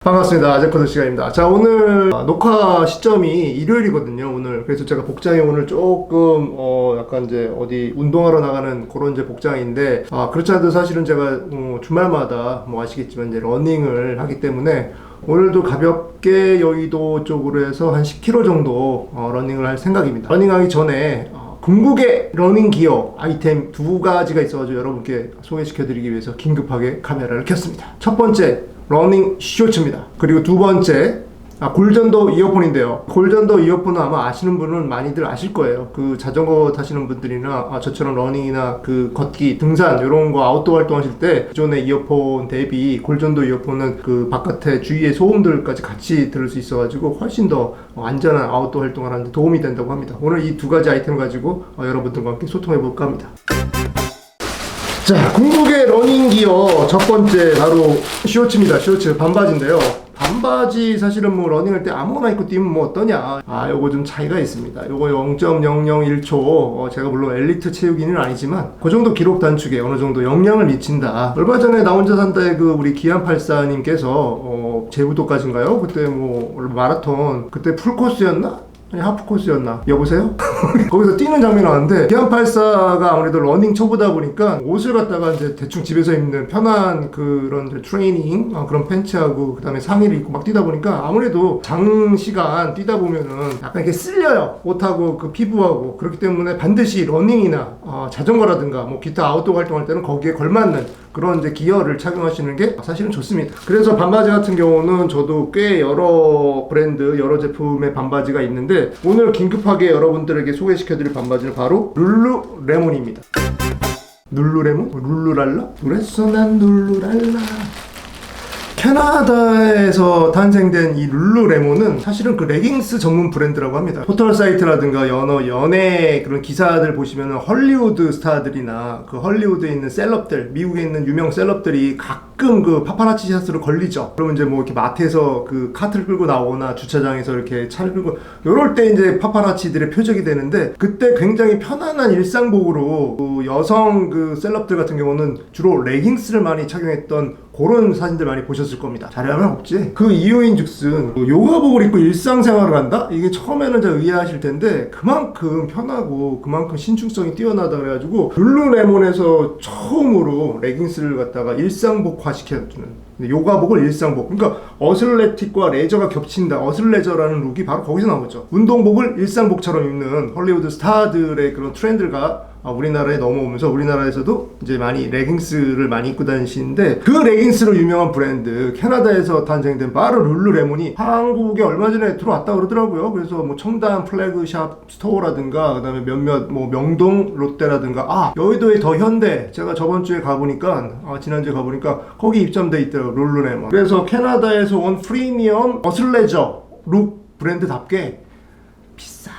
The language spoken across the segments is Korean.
반갑습니다. 아재코드 시간입니다. 자, 오늘 녹화 시점이 일요일이거든요, 오늘. 그래서 제가 복장이 오늘 조금, 약간 이제 어디 운동하러 나가는 그런 이제 복장인데, 그렇지 않아도 사실은 제가, 주말마다 뭐 아시겠지만 이제 러닝을 하기 때문에 오늘도 가볍게 여의도 쪽으로 해서 한 10km 정도 러닝을 할 생각입니다. 러닝하기 전에, 궁극의 러닝 기어 아이템 두 가지가 있어가지고 여러분께 소개시켜드리기 위해서 긴급하게 카메라를 켰습니다. 첫 번째, 러닝 쇼츠입니다. 그리고 두 번째, 골전도 이어폰인데요. 골전도 이어폰은 아마 아시는 분은 많이들 아실 거예요. 그 자전거 타시는 분들이나 저처럼 러닝이나 그 걷기, 등산 이런 거 아웃도어 활동하실 때 기존의 이어폰 대비 골전도 이어폰은 그 바깥에 주위의 소음들까지 같이 들을 수 있어가지고 훨씬 더 안전한 아웃도어 활동을 하는데 도움이 된다고 합니다. 오늘 이 두 가지 아이템을 가지고 여러분들과 함께 소통해 볼까 합니다. 자, 궁극의 러닝 기어 첫 번째 바로 쇼츠입니다. 쇼츠 반바지인데요. 반바지 사실은 뭐 러닝할 때 아무거나 입고 뛰면 뭐 어떠냐, 요거 좀 차이가 있습니다. 요거 0.001초 제가 물론 엘리트 체육인은 아니지만 그 정도 기록 단축에 어느 정도 영향을 미친다. 얼마 전에 나 혼자 산다의 그 우리 기안84님께서 제부도까지인가요? 그때 뭐 마라톤 그때 풀코스였나? 아니 하프코스였나? 여보세요? 거기서 뛰는 장면이 나왔는데 기안84가 아무래도 러닝 초보다 보니까 옷을 갖다가 이제 대충 집에서 입는 편한 그런 트레이닝 그런 팬츠하고 그 다음에 상의를 입고 막 뛰다 보니까 아무래도 장시간 뛰다 보면은 약간 이렇게 쓸려요. 옷하고 그 피부하고. 그렇기 때문에 반드시 러닝이나 자전거라든가 뭐 기타 아웃도어 활동할 때는 거기에 걸맞는 그런 이제 기어를 착용하시는 게 사실은 좋습니다. 그래서 반바지 같은 경우는 저도 꽤 여러 브랜드, 여러 제품의 반바지가 있는데 오늘 긴급하게 여러분들에게 소개시켜드릴 반바지는 바로 룰루레몬입니다. 룰루레몬? 룰루랄라? 그랬어 난 룰루랄라. 캐나다에서 탄생된 이 룰루레몬은 사실은 그 레깅스 전문 브랜드라고 합니다. 포털 사이트라든가 연예 그런 기사들 보시면 헐리우드 스타들이나 그 헐리우드에 있는 셀럽들, 미국에 있는 유명 셀럽들이 가끔 그 파파라치 샷으로 걸리죠. 그러면 이제 뭐 이렇게 마트에서 그 카트를 끌고 나오거나 주차장에서 이렇게 차를 끌고 요럴 때 이제 파파라치들의 표적이 되는데 그때 굉장히 편안한 일상복으로 그 여성 그 셀럽들 같은 경우는 주로 레깅스를 많이 착용했던 그런 사진들 많이 보셨을 겁니다. 잘하면 없지. 그 이유인 즉슨 요가복을 입고 일상생활을 한다? 이게 처음에는 잘 의아하실 텐데 그만큼 편하고 그만큼 신축성이 뛰어나다 그래가지고 룰루레몬에서 처음으로 레깅스를 갖다가 일상복화 시켜주는 요가복을 일상복. 그러니까 어슬레틱과 레저가 겹친다. 어슬레저라는 룩이 바로 거기서 나오죠. 운동복을 일상복처럼 입는 헐리우드 스타들의 그런 트렌드가 우리나라에 넘어오면서 우리나라에서도 이제 많이 레깅스를 많이 입고 다니시는데 그 레깅스로 유명한 브랜드 캐나다에서 탄생된 바로 룰루레몬이 한국에 얼마 전에 들어왔다 그러더라고요. 그래서 뭐 청담 플래그샵 스토어라든가 그다음에 몇몇 뭐 명동 롯데라든가 여의도의 더 현대 제가 저번 주에 가보니까 지난주에 가보니까 거기 입점돼 있더라고요. 룰루레몬. 그래서 캐나다에서 온 프리미엄 어슬레저 룩 브랜드답게 비싸.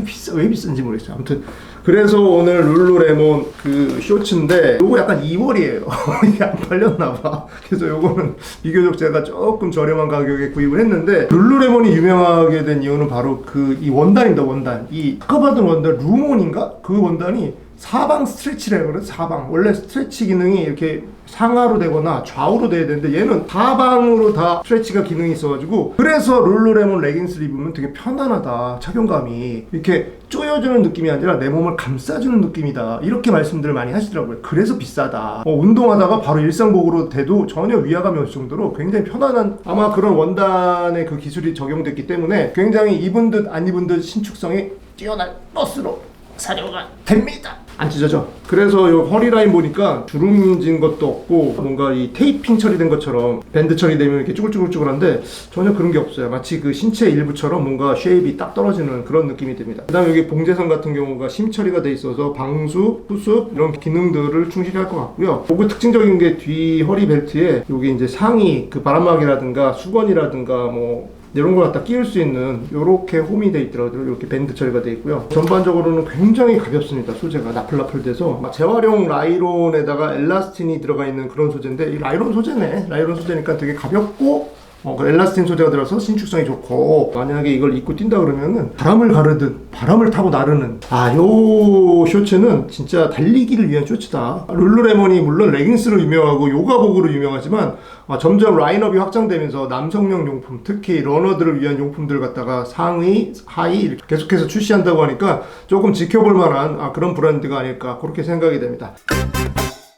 비싸. 왜 비싼지 모르겠어요. 아무튼 그래서 오늘 룰루레몬 그 쇼츠인데 요거 약간 2월이에요. 이게 안 팔렸나봐. 그래서 요거는 비교적 제가 조금 저렴한 가격에 구입을 했는데 룰루레몬이 유명하게 된 이유는 바로 그 이 원단입니다. 원단. 이 특허받은 원단 루몬인가? 그 원단이 사방 스트레치를 해요. 사방. 원래 스트레치 기능이 이렇게 상하로 되거나 좌우로 돼야 되는데 얘는 사방으로 다 스트레치가 기능이 있어가지고 그래서 룰루레몬 레깅스를 입으면 되게 편안하다. 착용감이 이렇게 조여주는 느낌이 아니라 내 몸을 감싸주는 느낌이다. 이렇게 말씀들을 많이 하시더라고요. 그래서 비싸다. 운동하다가 바로 일상복으로 돼도 전혀 위화감이 없을 정도로 굉장히 편안한 아마 그런 원단의 그 기술이 적용됐기 때문에 굉장히 입은 듯 안 입은 듯 신축성이 뛰어난 멋으로 사료가 됩니다. 안 찢어져. 그래서 요 허리라인 보니까 주름진 것도 없고 뭔가 이 테이핑 처리된 것처럼 밴드 처리되면 이렇게 쭈글쭈글쭈글한데 전혀 그런 게 없어요. 마치 그 신체 일부처럼 뭔가 쉐입이 딱 떨어지는 그런 느낌이 듭니다. 그 다음에 여기 봉제선 같은 경우가 심 처리가 돼 있어서 방수, 후습 이런 기능들을 충실히 할 것 같고요. 그리고 특징적인 게 뒤 허리 벨트에 여기 이제 상의 그 바람막이라든가 수건이라든가 뭐 이런 걸 갖다 끼울 수 있는 요렇게 홈이 돼 있더라고요. 이렇게 밴드 처리가 돼 있고요. 전반적으로는 굉장히 가볍습니다. 소재가 나플나플 돼서 막 재활용 라이론에다가 엘라스틴이 들어가 있는 그런 소재인데 이 라이론 소재네. 라이론 소재니까 되게 가볍고 그 엘라스틴 소재가 들어서 신축성이 좋고, 만약에 이걸 입고 뛴다 그러면은 바람을 가르듯 바람을 타고 나르는, 요 쇼츠는 진짜 달리기를 위한 쇼츠다. 룰루레몬이 물론 레깅스로 유명하고 요가복으로 유명하지만 점점 라인업이 확장되면서 남성용 용품, 특히 러너들을 위한 용품들을 갖다가 상의, 하의 이렇게 계속해서 출시한다고 하니까 조금 지켜볼 만한 그런 브랜드가 아닐까, 그렇게 생각이 됩니다.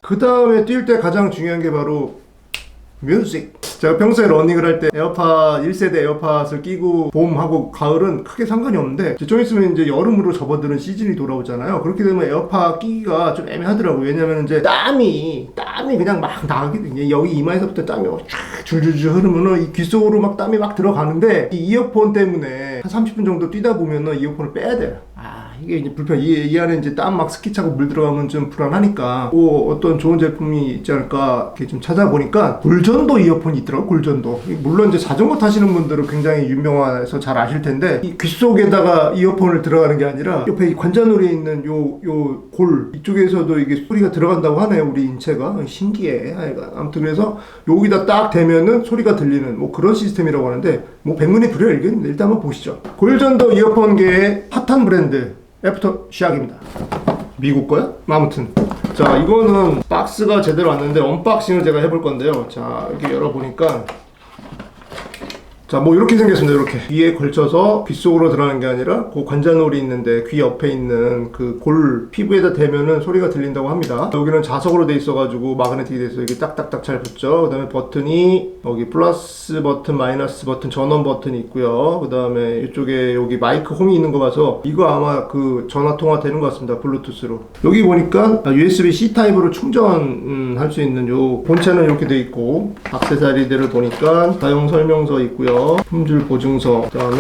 그 다음에 뛸 때 가장 중요한 게 바로 뮤직. 제가 평소에 러닝을 할 때 에어팟 1세대 에어팟을 끼고 봄하고 가을은 크게 상관이 없는데, 좀 있으면 이제 여름으로 접어드는 시즌이 돌아오잖아요. 그렇게 되면 에어팟 끼기가 좀 애매하더라고요. 왜냐면 이제 땀이 그냥 막 나거든요. 여기 이마에서부터 땀이 쫙 줄줄줄 흐르면은 이 귀 속으로 막 땀이 막 들어가는데, 이 이어폰 때문에 한 30분 정도 뛰다 보면은 이어폰을 빼야 돼요. 이게 이제 불편. 이 안에 이제 땀 막 스키 차고 물 들어가면 좀 불안하니까 어떤 좋은 제품이 있지 않을까 이렇게 좀 찾아보니까 골전도 이어폰이 있더라고. 골전도. 물론 이제 자전거 타시는 분들은 굉장히 유명해서 잘 아실 텐데, 이 귀 속에다가 이어폰을 들어가는 게 아니라 옆에 이 관자놀이에 있는 요 골 이쪽에서도 이게 소리가 들어간다고 하네요. 우리 인체가 신기해. 아무튼 그래서 여기다 딱 대면은 소리가 들리는 뭐 그런 시스템이라고 하는데, 뭐 백문이 불여일견인데 일단 한번 보시죠. 골전도 이어폰계의 핫한 브랜드 애프터샥입니다. 미국 거야? 아무튼 자, 이거는 박스가 제대로 왔는데 언박싱을 제가 해볼 건데요. 자, 이렇게 열어보니까 자, 뭐 이렇게 생겼습니다. 이렇게 귀에 걸쳐서 귀 속으로 들어가는 게 아니라 그 관자놀이 있는데 귀 옆에 있는 그 골 피부에다 대면은 소리가 들린다고 합니다. 여기는 자석으로 돼 있어가지고 마그네틱이 돼서 이게 딱딱딱 잘 붙죠. 그 다음에 버튼이 여기 플러스 버튼, 마이너스 버튼, 전원 버튼이 있고요. 그 다음에 이쪽에 여기 마이크 홈이 있는 거 봐서 이거 아마 그 전화 통화 되는 것 같습니다. 블루투스로. 여기 보니까 USB-C 타입으로 충전할 수 있는 요 본체는 이렇게 돼 있고, 액세서리들을 보니까 사용 설명서 있고요. 품질 보증서, 그 다음에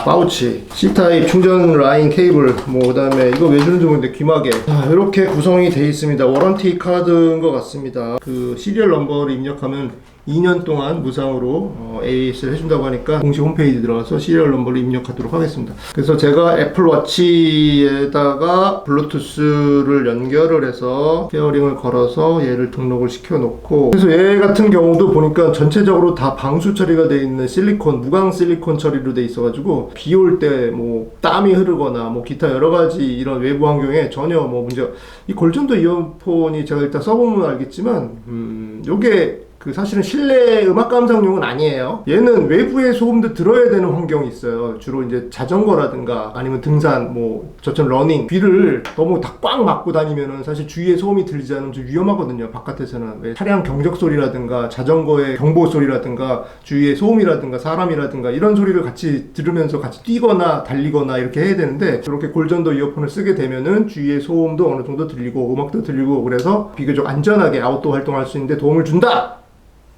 파우치, C타입 충전 라인 케이블, 그 다음에 이거 왜 주는지 모르겠는데 귀마개. 이렇게 구성이 되어 있습니다. 워런티 카드인 것 같습니다. 그 시리얼 넘버를 입력하면 2년 동안 무상으로 AS를 해준다고 하니까 공식 홈페이지 들어가서 시리얼 넘버를 입력하도록 하겠습니다. 그래서 제가 애플워치에다가 블루투스를 연결을 해서 페어링을 걸어서 얘를 등록을 시켜 놓고, 그래서 얘 같은 경우도 보니까 전체적으로 다 방수 처리가 되어 있는 실리콘, 무광 실리콘 처리로 되어 있어가지고 비 올 때 뭐 땀이 흐르거나 뭐 기타 여러 가지 이런 외부 환경에 전혀 뭐 문제가. 이 골전도 이어폰이 제가 일단 써보면 알겠지만 요게 사실은 실내 음악 감상용은 아니에요. 얘는 외부의 소음도 들어야 되는 환경이 있어요. 주로 이제 자전거라든가 아니면 등산, 저처럼 러닝, 귀를 너무 다 꽉 막고 다니면은 사실 주위에 소음이 들리지 않으면 좀 위험하거든요. 바깥에서는 왜 차량 경적 소리라든가 자전거의 경보 소리라든가 주위에 소음이라든가 사람이라든가 이런 소리를 같이 들으면서 같이 뛰거나 달리거나 이렇게 해야 되는데, 이렇게 골전도 이어폰을 쓰게 되면은 주위에 소음도 어느 정도 들리고 음악도 들리고, 그래서 비교적 안전하게 아웃도어 활동할 수 있는데 도움을 준다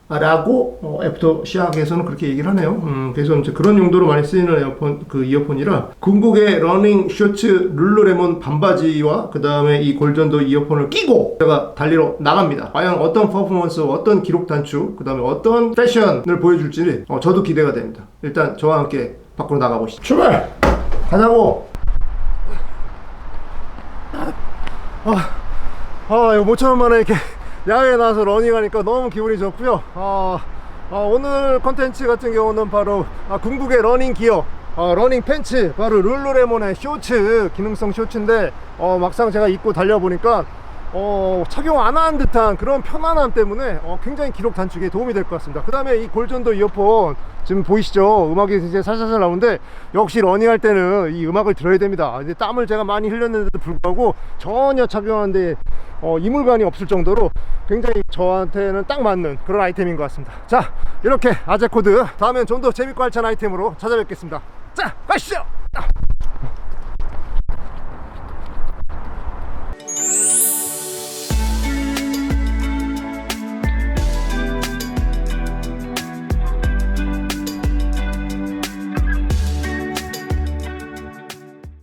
라고 애프터샥에서는 그렇게 얘기를 하네요. 그래서 이제 그런 용도로 많이 쓰이는 이어폰이라, 궁극의 러닝 셔츠 룰루레몬 반바지와 그 다음에 이 골전도 이어폰을 끼고 제가 달리러 나갑니다. 과연 어떤 퍼포먼스, 어떤 기록 단축, 그 다음에 어떤 패션을 보여줄지 저도 기대가 됩니다. 일단 저와 함께 밖으로 나가보시죠. 출발! 가자고! 이거 모처럼 만에 이렇게 야외에 나와서 러닝하니까 너무 기분이 좋고요. 오늘 컨텐츠 같은 경우는 바로 궁극의 러닝 기어, 러닝 팬츠, 바로 룰루레몬의 쇼츠, 기능성 쇼츠인데 막상 제가 입고 달려보니까 착용 안 하는 듯한 그런 편안함 때문에 굉장히 기록 단축에 도움이 될 것 같습니다. 그 다음에 이 골전도 이어폰 지금 보이시죠? 음악이 이제 살살살 나오는데, 역시 러닝할 때는 이 음악을 들어야 됩니다. 이제 땀을 제가 많이 흘렸는데도 불구하고 전혀 착용하는데 이물감이 없을 정도로 굉장히 저한테는 딱 맞는 그런 아이템인 것 같습니다. 자, 이렇게 아재코드, 다음엔 좀 더 재밌고 알찬 아이템으로 찾아뵙겠습니다. 자, 가시죠!